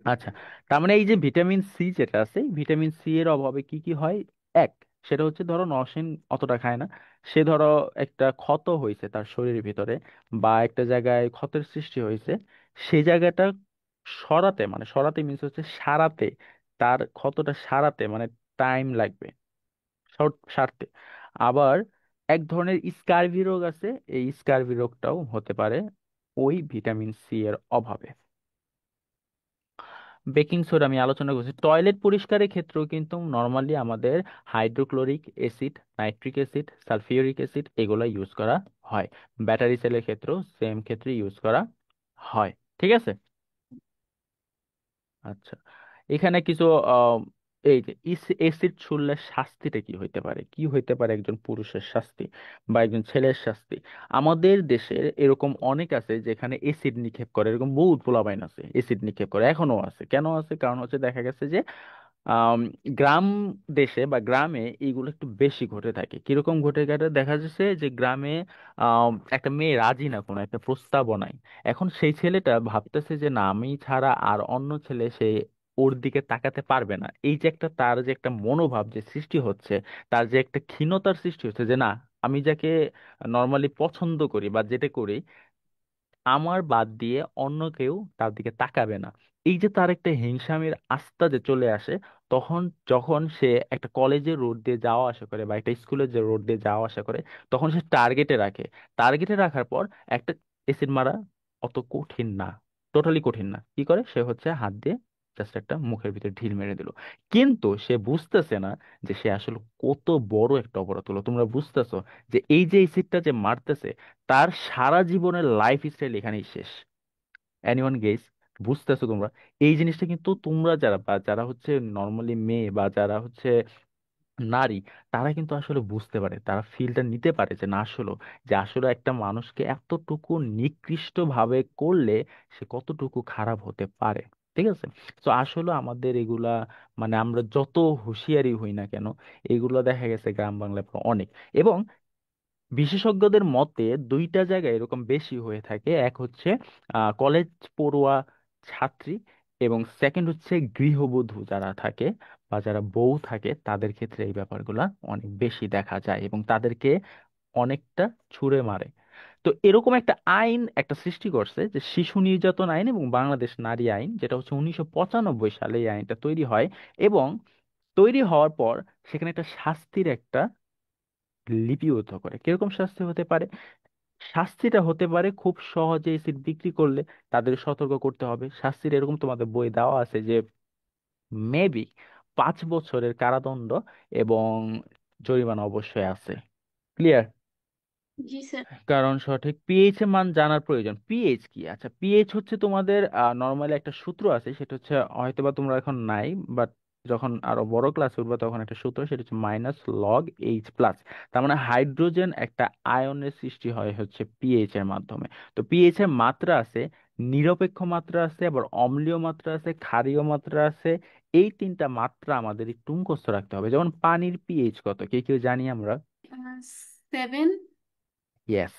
আচ্ছা, তার মানে এই যে ভিটামিন সি যেটা আছে, এই ভিটামিন সি এর অভাবে কি কি হয়? এক, সেটা হচ্ছে ধরো নসীন অতটা খায় না, সে ধরো একটা ক্ষত হয়েছে তার শরীরের ভিতরে, বা একটা জায়গায় ক্ষতের সৃষ্টি হয়েছে, সেই জায়গাটা সরাতে, মানে সরাতে মিনস হচ্ছে সারাতে, তার ক্ষতটা সারাতে মানে টাইম লাগবে সারতে। আবার এক ধরনের স্কারভি রোগ আছে, এই স্কারভি রোগটাও হতে পারে ওই ভিটামিন সি এর অভাবে। বেকিং সোডা আমি আলোচনা করছি। টয়লেট পরিষ্কারের ক্ষেত্রেও কিন্তু নর্মালি আমাদের hydrochloric acid, nitric acid, sulphuric acid এগুলো ইউজ করা হয়। ব্যাটারি সেলের ক্ষেত্রেও সেম ক্ষেত্রে ইউজ করা হয়, ঠিক আছে। আচ্ছা, এখানে কিছু এই যে অ্যাসিড ছুড়লে শাস্তিটা কি হইতে পারে, কি হইতে পারে একজন পুরুষের শাস্তি বা একজন ছেলের শাস্তি? আমাদের দেশের এরকম অনেক আছে যেখানে অ্যাসিড নিক্ষেপ করে, এরকম বহুত পোলাপাইন আছে অ্যাসিড নিক্ষেপ করে, এখনো আছে। কেন আছে? কারণ হচ্ছে দেখা গেছে যে আম, গ্রাম দেশে বা গ্রামে এইগুলো একটু বেশি ঘটে থাকে। কিরকম ঘটে ঘটে দেখা যাচ্ছে যে গ্রামে একটা মেয়ে রাজি না কোনো একটা প্রস্তাবনায়, এখন সেই ছেলেটা ভাবতেছে যে না, আমি ছাড়া আর অন্য ছেলে সে ওর দিকে তাকাতে পারবে না। এই যে একটা তার যে একটা মনোভাব যে সৃষ্টি হচ্ছে, তার যে একটা ক্ষীণতার সৃষ্টি হচ্ছে যে না, আমি যাকে নর্মালি পছন্দ করি বা যেটা করি, আমার বাদ দিয়ে অন্য কেউ তার দিকে তাকাবে না। এই যে তার একটা হিংসামির আস্থা যে চলে আসে, তখন যখন সে একটা কলেজের রোড দিয়ে যাওয়া আসা করে বা একটা স্কুলের যে রোড দিয়ে যাওয়া আসা করে, তখন সে টার্গেটে রাখে। টার্গেটে রাখার পর একটা এসিড মারা অত কঠিন না, টোটালি কঠিন না। কি করে সে হচ্ছে হাত দিয়ে জাস্ট একটা মুখের ভিতরে ঢিল মেরে দিল। কিন্তু সে বুঝতেছে না যে সে আসলে কত বড় একটা অপরাধ হলো। তোমরা বুঝতেছো যে এই যে এসিডটা যে মারতেছে, তার সারা জীবনের লাইফ স্টাইল এখানেই শেষ। Anyone guess? বুঝতেছো তোমরা? এই জিনিসটা কিন্তু তোমরা যারা বা যারা হচ্ছে নর্মালি মেয়ে বা যারা হচ্ছে নারী, তারা কিন্তু আসলে বুঝতে পারে, তারা ফিলটা নিতে পারে যে না, আসলে যে আসলে একটা মানুষকে এতটুকু নিকৃষ্ট ভাবে করলে সে কতটুকু খারাপ হতে পারে। ঠিক আছে। তো আসলে আমাদের এগুলা মানে আমরা যত হুঁশিয়ারি হই না কেন, এগুলো দেখা গেছে গ্রাম বাংলায় অনেক। এবং বিশেষজ্ঞদের মতে দুইটা জায়গায় এরকম বেশি হয়ে থাকে। এক হচ্ছে কলেজ পড়ুয়া ছাত্রী, এবং সেকেন্ড হচ্ছে গৃহবধূ যারা থাকে বা যারা বউ থাকে, তাদের ক্ষেত্রে এই ব্যাপারগুলা অনেক বেশি দেখা যায় এবং তাদেরকে অনেকটা ছুঁড়ে মারে। তো এরকম একটা আইন একটা সৃষ্টি করছে যে শিশু নির্যাতন আইন এবং বাংলাদেশ নারী আইন, যেটা হচ্ছে 1995 সালে এই আইনটা তৈরি হয়। এবং তৈরি হওয়ার পর সেখানে একটা শাস্তির একটা লিপিবদ্ধ করে। কিরকম শাস্তি হতে পারে? শাস্তিটা হতে পারে খুব সহজে এসিড বিক্রি করলে তাদের সতর্ক করতে হবে। শাস্তির এরকম তোমাদের বই দেওয়া আছে যে মেবি 5 বছরের কারাদণ্ড এবং জরিমানা অবশ্যই আছে। ক্লিয়ার? জি স্যার। কারণ সঠিক পিএইচ এর মান জানার প্রয়োজন। পিএইচ কি? আচ্ছা, পিএইচ হচ্ছে তোমাদের নর্মালি একটা সূত্র আছে, সেটা হচ্ছে হয়তোবা তোমরা এখন নাই, বাট যখন আরো বড় ক্লাস উঠবে তখন একটা সূত্র, সেটা হচ্ছে -log H+। তার মানে হাইড্রোজেন একটা আয়নের সৃষ্টি হয় হচ্ছে পিএইচ এর মাধ্যমে। তো পিএইচ এর মাত্রা আছে, নিরপেক্ষ মাত্রা আছে, আবার অম্লীয় মাত্রা আছে, ক্ষারীয় মাত্রা আছে। এই তিনটা মাত্রা আমাদের একটু মুখস্থ রাখতে হবে। যেমন পানির পিএইচ কত, কে কেউ জানি আমরা? 7। ইয়েস।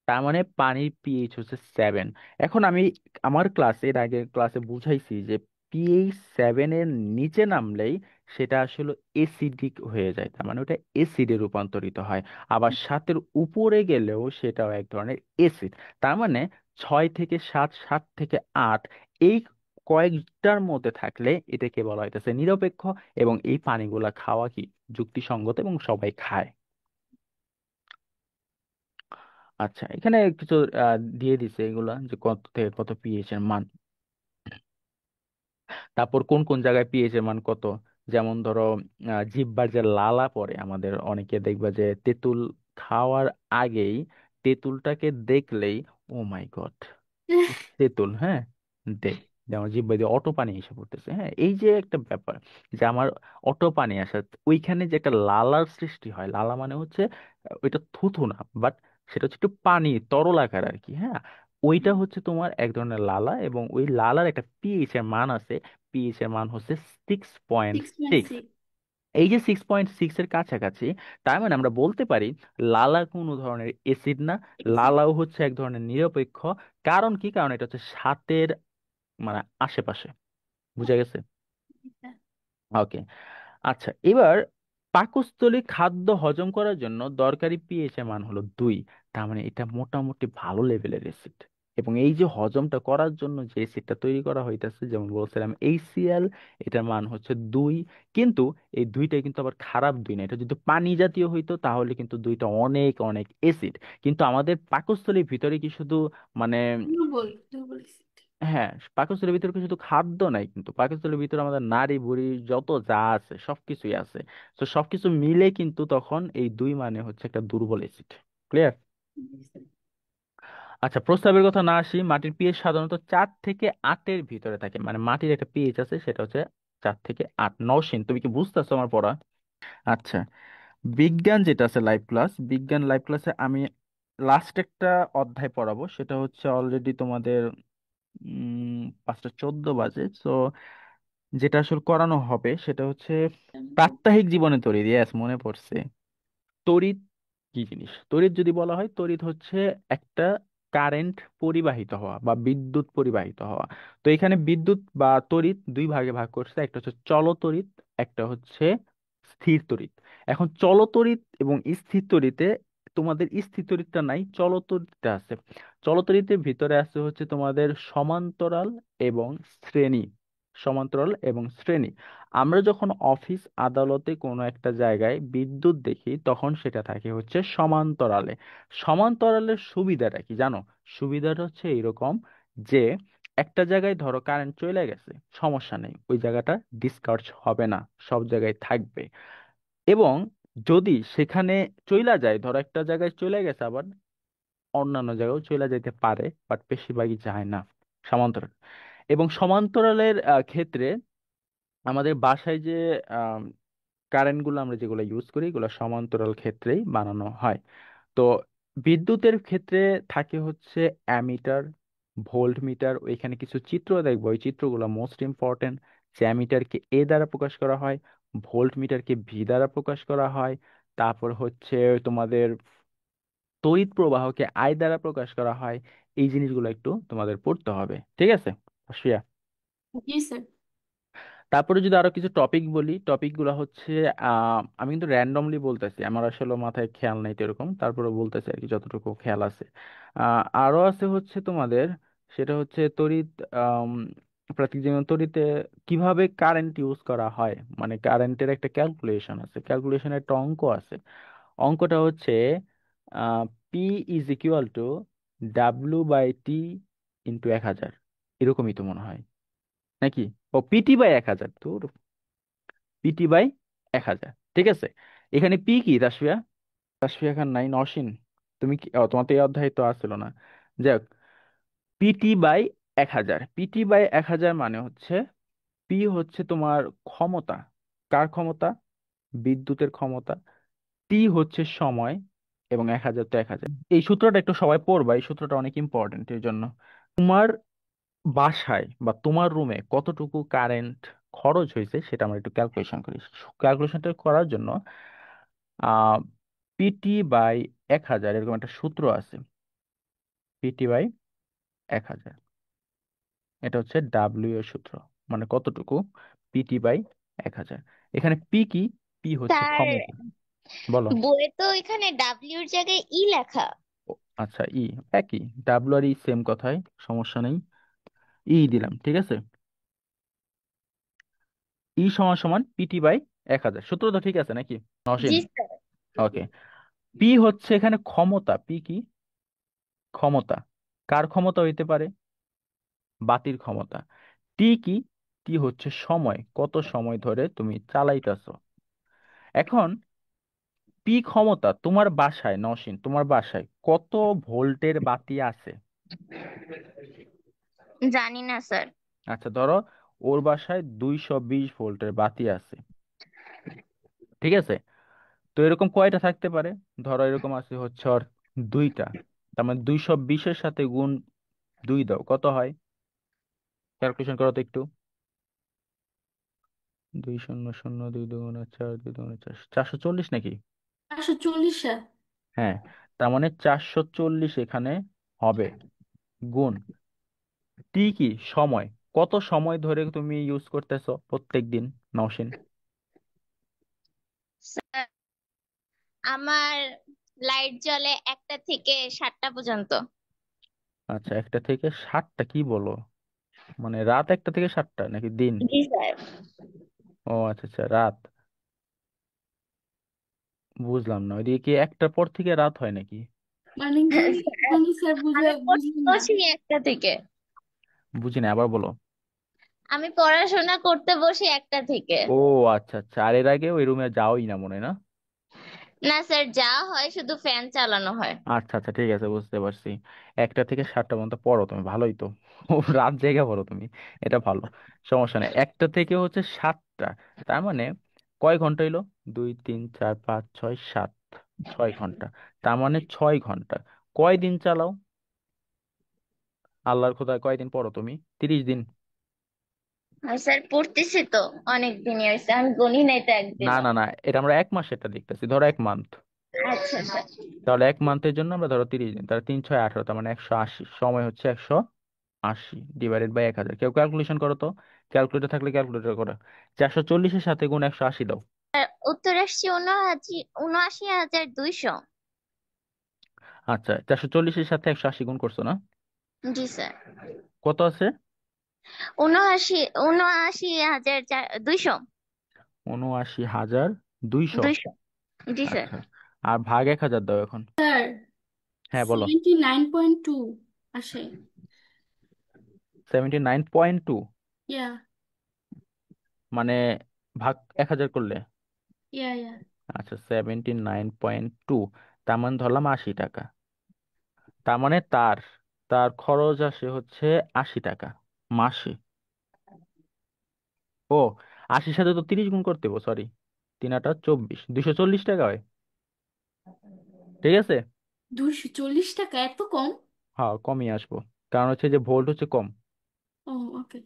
তার মানে পানির পিএইচ হচ্ছে 7। এখন আমি আমার ক্লাসে, এর আগে ক্লাসে বুঝাইছি যে pH 7 এর নিচে নামলেই সেটা আসলে এসিডিক হয়ে যায়, তার মানে ওটা এসিডে রূপান্তরিত হয়। আবার 7-এর উপরে গেলেও সেটাও এক ধরনের এসিড। তার মানে 6 থেকে 7, 7 থেকে 8, এই কয়েকটার মধ্যে থাকলে এটাকে বলা হইতেছে নিরপেক্ষ। এবং এই পানিগুলা খাওয়া কি যুক্তিসঙ্গত এবং সবাই খায়। আচ্ছা, এখানে কিছু দিয়ে দিছে এগুলা যে কত থেকে কত পিএইচ এর মান, তারপর কোন কোন জায়গায় পিএইচ এর মান কত। যেমন ধরো জিহ্বার যে লালা পড়ে, আমাদের অনেকে দেখবা যে তেঁতুল খাওয়ার আগেই তেঁতুলটাকে দেখলেই ও মাই গড তেঁতুল, হ্যাঁ, দে যে আমার জিহ্বা দিয়ে অটো পানি এসে পড়তেছে। হ্যাঁ, এই যে একটা ব্যাপার যে আমার অটো পানি আসা, ওইখানে যে একটা লালার সৃষ্টি হয়, লালা মানে হচ্ছে ওইটা থুথু না, বাট সেটা হচ্ছে একটু পানি তরল আকার আর কি। হ্যাঁ, ওইটা হচ্ছে তোমার এক ধরনের লালা, এবং ওই লালার একটা পিএইচ এর মান আছে। পিএইচ এর মান হচ্ছে সিক্স পয়েন্ট 6.6। সিক্স এই যে 6.6 এর কাছাকাছি, তার মানে আমরা বলতে পারি লালা কোনো ধরনের অ্যাসিড না, লালাও হচ্ছে এক ধরনের নিরপেক্ষ। কারণ কি, কারণ এটা হচ্ছে 7-এর মানে আশেপাশে। বুঝা গেছে? ওকে। আচ্ছা, এবার পাকস্থলী খাদ্য হজম করার জন্য দরকারি পিএইচ এর মান হলো 2। তার মানে এটা মোটামুটি ভালো লেভেলের অ্যাসিড। এবং এই যে হজমটা করার জন্য যে অ্যাসিডটা তৈরি করা হইতাছে, যেমন বলছিলাম HCl, এটার মান হচ্ছে 2। কিন্তু এই দুইটাই কিন্তু আবার খারাপ দুই না, এটা যদি পানি জাতীয় হইতো তাহলে কিন্তু দুইটা অনেক অনেক অ্যাসিড। কিন্তু আমাদের পাকস্থলীর ভিতরে কি শুধু মানে দুর্বল দুর্বল acid। হ্যাঁ, পাকস্থলীর ভিতরে কি শুধু খাদ্য নাই, কিন্তু পাকস্থলীর ভিতরে আমাদের নাড়ি ভুঁড়ি যত যা আছে সবকিছুই আছে। তো সবকিছু মিলে কিন্তু তখন এই 2 মানে হচ্ছে একটা দুর্বল অ্যাসিড। ক্লিয়ার? আচ্ছা, প্রস্রাবের কথা না আসি, মাটির পিএইচ সাধারণত 4 থেকে 8-এর ভিতরে থাকে। মানে মাটির একটা পিএইচ আছে, সেটা হচ্ছে 4 থেকে 8। নওশিন, তুমি কি বুঝতেছো আমার পড়া? আচ্ছা, বিজ্ঞান যেটা আছে লাইভ ক্লাস, বিজ্ঞান লাইভ ক্লাসে আমি লাস্ট একটা অধ্যায় পড়াবো, সেটা হচ্ছে অলরেডি তোমাদের 5টা 14 বাজে। তো যেটা আসলে করানো হবে সেটা হচ্ছে প্রাত্যহিক জীবনে তড়িৎ। ইয়েস, মনে পড়ছে। তড়িৎ কি জিনিস? তড়িৎ যদি বলা হয়, তড়িৎ হচ্ছে একটা কারেন্ট পরিবাহিত হওয়া বা বিদ্যুৎ পরিবাহিত হওয়া। তো এখানে বিদ্যুৎ বা তড়িৎ দুই ভাগে ভাগ করছে, একটা হচ্ছে চলতড়িৎ, একটা হচ্ছে স্থির তড়িৎ। এখন চলতড়িৎ এবং স্থির তড়িতে তোমাদের স্থির তড়িৎটা নাই, চলতড়িৎটা আছে। চলতড়িতের ভিতরে আছে হচ্ছে তোমাদের সমান্তরাল এবং শ্রেণী। সমান্তরাল এবং শ্রেণী। আমরা যখন অফিস আদালতে কোনো একটা জায়গায় বিদ্যুৎ দেখি, তখন সেটা থাকে হচ্ছে সমান্তরালে। সমান্তরালের সুবিধাটা কি জানো? সুবিধাটা হচ্ছে এরকম যে একটা জায়গায় ধরো কারেন্ট চলে গেছে, সমস্যা নেই, ওই জায়গাটা ডিসচার্জ হবে না, সব জায়গায় থাকবে। এবং যদি সেখানে চইলা যায়, ধরো একটা জায়গায় চলে গেছে, আবার অন্যান্য জায়গায়ও চলে যেতে পারে, বাট বেশিরভাগই যায় না সমান্তরাল। এবং সমান্তরালের ক্ষেত্রে আমাদের বাসায় যে কারেন্ট গুলো আমরা যেগুলো ইউজ করি, এগুলো সমান্তরাল ক্ষেত্রেই বানানো হয়। তো বিদ্যুতের ক্ষেত্রে থাকে হচ্ছে অ্যামিটার, ভোল্ট মিটার। ওইখানে কিছু চিত্র দেখবো, ওই চিত্রগুলো মোস্ট ইম্পর্টেন্ট। যে অ্যামিটারকে এ দ্বারা প্রকাশ করা হয়, ভোল্ট মিটারকে ভি দ্বারা প্রকাশ করা হয়। তারপর হচ্ছে তোমাদের তড়িৎ প্রবাহকে আই দ্বারা প্রকাশ করা হয়। এই জিনিসগুলো একটু তোমাদের পড়তে হবে, ঠিক আছে আশিয়া? জি স্যার। তারপরে যদি আরো কিছু টপিক বলি, টপিক গুলো হচ্ছে আমি কিন্তু র্যান্ডমলি বলতেছি, আমার আসলে মাথায় খেয়াল নাই তো এরকম, তারপরে বলতেছি আর কি যতটুকু খেয়াল আছে। আরো আছে হচ্ছে তোমাদের, সেটা হচ্ছে তড়িৎ, আম, প্রাকৃতিক জীবন তড়িতে কিভাবে কারেন্ট ইউজ করা হয়, মানে কারেন্টের একটা ক্যালকুলেশন আছে, ক্যালকুলেশনের একটা অঙ্ক আছে। অঙ্কটা হচ্ছে P is equal to W/T into 1000, এরকমই তো মনে হয় নাকি? ও PT/1000, তো PT/1000, ঠিক আছে। এখানে পি কি তাসফিয়া? তাসফিয়া খান নাই, নওশিন তুমি কি? ও, তোমার তো এই অধ্যায় তো আসছিল না। যাই হোক, PT/1000 মানে হচ্ছে পি হচ্ছে তোমার ক্ষমতা। কার ক্ষমতা? বিদ্যুতের ক্ষমতা। টি হচ্ছে সময়, এবং 1000 তো 1000। এই সূত্রটা একটু সবাই পড়বা, এই সূত্রটা অনেক ইম্পর্টেন্ট এর জন্য। তোমার বাসায় বা তোমার রুমে কতটুকু কারেন্ট খরচ হয়েছে সেটা আমরা একটু ক্যালকুলেশন করি। ক্যালকুলেশনটা করার জন্য আহ PT/1000 এরকম একটা সূত্র আছে। PT/1000, এটা হচ্ছে ডাব্লিউ এর সূত্র। মানে কতটুকু, পিটি বাই 1000। এখানে পি কি? পি হচ্ছে স্যার, ক্ষমতা। বলো। বইয়ে তো এখানে ডাব্লিউর জায়গায় ই লেখা। ও, আচ্ছা, ই একই, ডাব্লু আর ই সেম কথাই, সমস্যা নেই। ই দিলাম, ঠিক আছে। ই সমান সমান পিটি বাই 1000, সূত্র তো ঠিক আছে নাকি নসীন? জি স্যার। ওকে। পি হচ্ছে এখানে ক্ষমতা, পি কি? ক্ষমতা। কার ক্ষমতা হইতে পারে? বাতির ক্ষমতা। টি কি? টি হচ্ছে সময়, কত সময় ধরে তুমি চালাইতেছো। এখন পি ক্ষমতা, তোমার বাসায় নসীন, তোমার বাসায় কত ভোল্টের বাতি আছে? জানি না স্যার। আচ্ছা, ধরো ওর বাসায় 220 ভোল্টের বাতি আছে, ঠিক আছে। তো এরকম কয়টা থাকতে পারে? ধরো এরকম আছে হচ্ছে ওর দুইটা। তার মানে 220-এর সাথে গুণ 2 দাও, কত হয়? ক্যালকুলেশন করো তো একটু। 2 শূন্য শূন্য, 2 দুগুণে 4, 2 দুগুণে 4, 440 নাকি? 440, স্যার। হ্যাঁ। তার মানে 440 এখানে হবে, গুণ টি কি? সময়। কত সময় ধরে তুমি ইউজ করতেছো প্রত্যেক দিন নওশিন? স্যার, আমার লাইট জ্বলে 1টা থেকে 7টা পর্যন্ত। আচ্ছা, 1টা থেকে 7টা কি বলো? মানে রাত 1টা থেকে 7টা নাকি দিন? জি স্যার। ও আচ্ছা আচ্ছা, রাত। বুঝলাম না, ওইদিকে কি 1টার পর থেকে রাত হয় নাকি? মানে কি? মানে স্যার আমি পড়তে বুঝলাম না। বসি 1টা থেকে। বুঝি না, আবার বলো। আমি পড়াশোনা করতে বসি 1টা থেকে। ও আচ্ছা আচ্ছা, আর এর আগে ওই রুমে যাওই না মনে হয়, না? না স্যার, যা হয় শুধু ফ্যান চালানো হয়। আচ্ছা আচ্ছা, ঠিক আছে, বুঝতে পারছি। 1টা থেকে 7টা পর্যন্ত পড়ো তুমি, ভালোই তো। ও, রাত জেগে পড়ো তুমি, এটা ভালো। সমস্যা নেই, 1টা থেকে হচ্ছে 7টা। তার মানে কয় ঘন্টা হইলো? 2 3 4 5 6 7, 6 ঘন্টা। তার মানে 6 ঘন্টা। কয় দিন চালাও? আল্লাহর খোদায় কয়দিন পড়ো তুমি? 30 দিন? আর স্যার, পড়তেছি তো অনেক দিনই হয়েছে, আমি গণি নাই তো না একদিনও। না না, এটা আমরা 1 মাসেরটা দেখতেছি, ধরো 1 মান্থ। আচ্ছা স্যার। তাহলে 1 মান্থের জন্য আমরা ধরো 30 দিন, তাহলে 3 6 18, তার মানে 180, সময় হচ্ছে 180 ডিভাইডেড বাই 1000। কেউ ক্যালকুলেশন করো তো, ক্যালকুলেটর থাকলে ক্যালকুলেটর করো। 440-এর সাথে গুণ 180 দাও। উত্তর আসছে 79,200। আচ্ছা, 440-এর সাথে 180 গুণ করছো না? জি স্যার। কত আছে? 79,200। 79,200। 200। জি স্যার। আচ্ছা, আর ভাগ 1000 দাও এখন। স্যার, হ্যাঁ বলো। 79.2 আসে। 79.2? ইয়া। মানে ভাগ 1000 করলে? ইয়া ইয়া। আচ্ছা, 79.2, তার মানে ধরলাম 80 টাকা। তার মানে তার তার খরচ আসে হচ্ছে 80 টাকা মাসে। ও, 80-র সাথে তো 30 গুণ করতে হবে, সরি। 3 8 24, 240 টাকা হয়, ঠিক আছে। 240 টাকা এত কম? হ্যাঁ, কমই আসবো, কারণ হচ্ছে যে ভোল্ট হচ্ছে কম। ও, ওকে।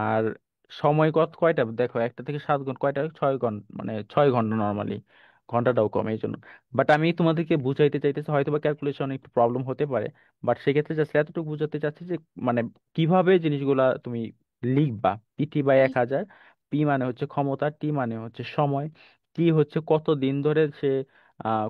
আর সময় কয়টা দেখো, 1টা থেকে 7 ঘন্টা, কয়টা? 6 ঘন্টা, মানে 6 ঘন্টা নর্মালি, ঘন্টাটাও কম এই জন্য। বাট আমি তোমাদেরকে বুঝাইতে চাইতেছি, হয়তো বা ক্যালকুলেশন একটু প্রবলেম হতে পারে, বাট সেক্ষেত্রে জাস্ট এতটুকু বুঝাতে চাচ্ছি যে মানে কিভাবে জিনিসগুলা তুমি লিখবা। পিটি বাই 1000, পি মানে হচ্ছে ক্ষমতা, টি মানে হচ্ছে সময়, টি হচ্ছে কত দিন ধরে সে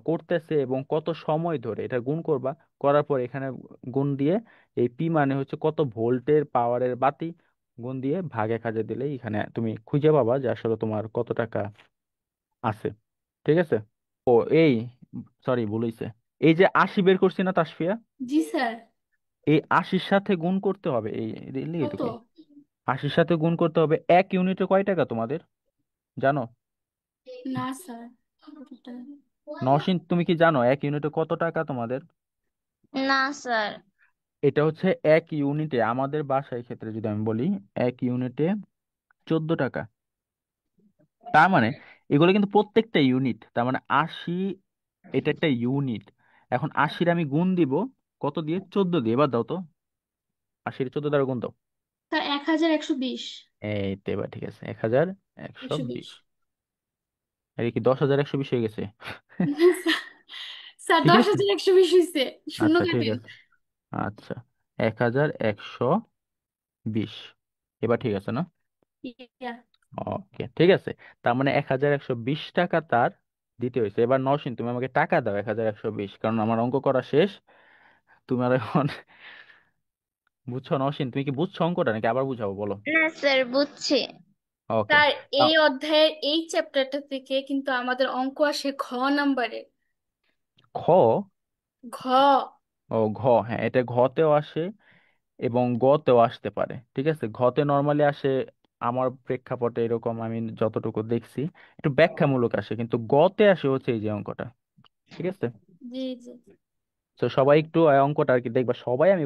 করতেছে এবং কত সময় ধরে এটা গুণ করবা। করার পর এখানে গুণ দিয়ে, এই পি মানে হচ্ছে কত ভোল্টের পাওয়ারের বাতি, গুণ দিয়ে ভাগ 1000 দিলেই এখানে তুমি খুঁজে পাবা যে আসলে তোমার কত টাকা আছে, ঠিক আছে। ও, এই, সরি ভুল হইছে। এই যে 80 বের করছি না তাসফিয়া, জি স্যার। এই 80-র সাথে গুণ করতে হবে, এই কত? এটুকুই। 80-র সাথে গুণ করতে হবে, 1 ইউনিটে কয় টাকা তোমাদের জানো? না স্যার। কতটা? নওশিন, তুমি কি জানো 1 ইউনিটে কত টাকা তোমাদের? না স্যার। এটা হচ্ছে 1 ইউনিটে, আমাদের বাসায় ক্ষেত্রে যদি আমি বলি, 1 ইউনিটে 14 টাকা। তার মানে এগুলো কিন্তু প্রত্যেকটা ইউনিট, তার মানে 80, এটা একটা ইউনিট। এখন 80-র আমি গুণ দিব কত দিয়ে? 14 দিয়ে, এবার দাও তো, 80-র 14 দ্বারা গুণ দাও। স্যার, 1120। এই তো, এবার ঠিক আছে, 1120। 120। এই কি 10,120 হয়ে গেছে? স্যার, ঠিক দশ আছে, হাজার একশো বিশ হয়েছে। শূন্য আচ্ছা ঠিক কাটেন। আছে। আচ্ছা, 1120, এবার ঠিক আছে না? ইয়া। ওকে, ঠিক আছে। তার মানে 1120 টাকা তার দিতে হয়েছে। এবার নওশিন, তুমি আমাকে টাকা দাও 1120, কারণ আমার অঙ্ক করা শেষ। তুমি আর এখন বুঝছো নওশিন? তুমি কি বুঝছো অঙ্কটা নাকি আবার বুঝাবো, বলো? না স্যার, বুঝছি। ওকে। তার এই অধ্যায়ের এই চ্যাপ্টারটা থেকে কিন্তু আমাদের অঙ্ক আসে নাম্বারের। খ। ঘ। ও ঘ, হ্যাঁ এটা ঘতেও আসে এবং গতেও আসতে পারে। ঠিক আছে, ঘতে নর্মালি আসে আমার প্রেক্ষাপটে এরকম, আমি যতটুকু দেখছি একটু ব্যাখ্যামূলক আসে, কিন্তু গতে আসে হচ্ছে এই যে অঙ্কটা। ঠিক আছে। জি জি। তো সবাই একটু অঙ্কটা আর কি দেখবা, সবাই আমি